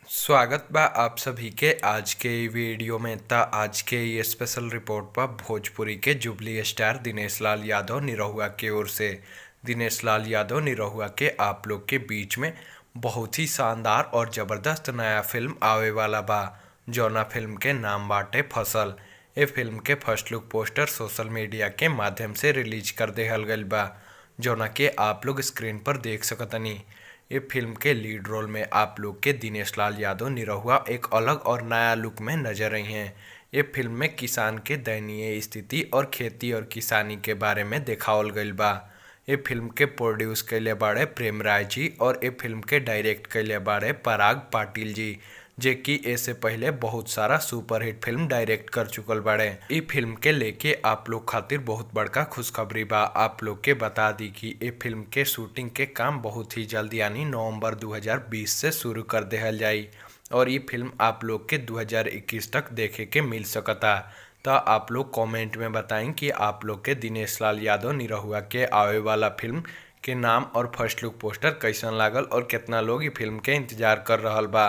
स्वागत बा आप सभी के आज के ई वीडियो में। आज के ये स्पेशल रिपोर्ट पर भोजपुरी के जुबली स्टार दिनेश लाल यादव निरहुआ की ओर से। दिनेश लाल यादव निरहुआ के आप लोग के बीच में बहुत ही शानदार और ज़बरदस्त नया फिल्म आवे वाला बा, जौना फिल्म के नाम बाटे फसल। ये फिल्म के first look poster social media के माध्यम से रिलीज कर देहल गईल बा, जौना के आप लोग स्क्रीन पर देख सकतनी। ये फिल्म के लीड रोल में आप लोग के दिनेश लाल यादव निरहुआ एक अलग और नया लुक में नजर आई हैं। ये फिल्म में किसान के दयनीय स्थिति और खेती और किसानी के बारे में दिखावल गईल बा। ये फिल्म के प्रोड्यूस कैले बाड़े प्रेम राय जी और ये फिल्म के डायरेक्ट कैले बाड़े पराग पाटिल जी, जे कि इससे पहले बहुत सारा सुपरहिट फिल्म डायरेक्ट कर चुकल बाड़े। ई फिल्म के लेके आप लोग खातिर बहुत बड़का खुशखबरी बा। आप लोग के बता दी कि ये फिल्म के शूटिंग के काम बहुत ही जल्द यानी नवंबर 2020 से शुरू कर देहल जाई और ये फिल्म आप लोग के 2021 तक देखे के मिल सकता। तो आप लोग कमेंट में बताएं कि आप लोग के दिनेश लाल यादव निरहुआ के आवे वाला फिल्म के नाम और फर्स्ट लुक पोस्टर कैसन लागल और कितना लोग ये फिल्म के इंतजार कर रहल बा।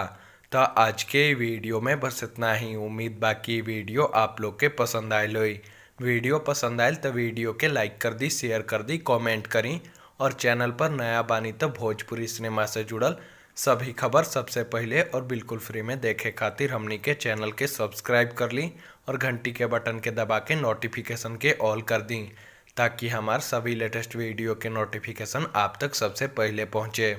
तो आज के वीडियो में बस इतना ही। उम्मीद बाकी वीडियो आप लोग के पसंद आयल होई। वीडियो पसंद आयल तो वीडियो के लाइक कर दी, शेयर कर दी, कमेंट करी और चैनल पर नया बानी तो भोजपुरी सिनेमा से जुड़ल सभी खबर सबसे पहले और बिल्कुल फ्री में देखे खातिर हमनी के चैनल के सब्सक्राइब कर ली और घंटी के बटन के दबा के नोटिफिकेशन के ऑल कर दी, ताकि हमार सभी लेटेस्ट वीडियो के नोटिफिकेशन आप तक सबसे पहले पहुँचे।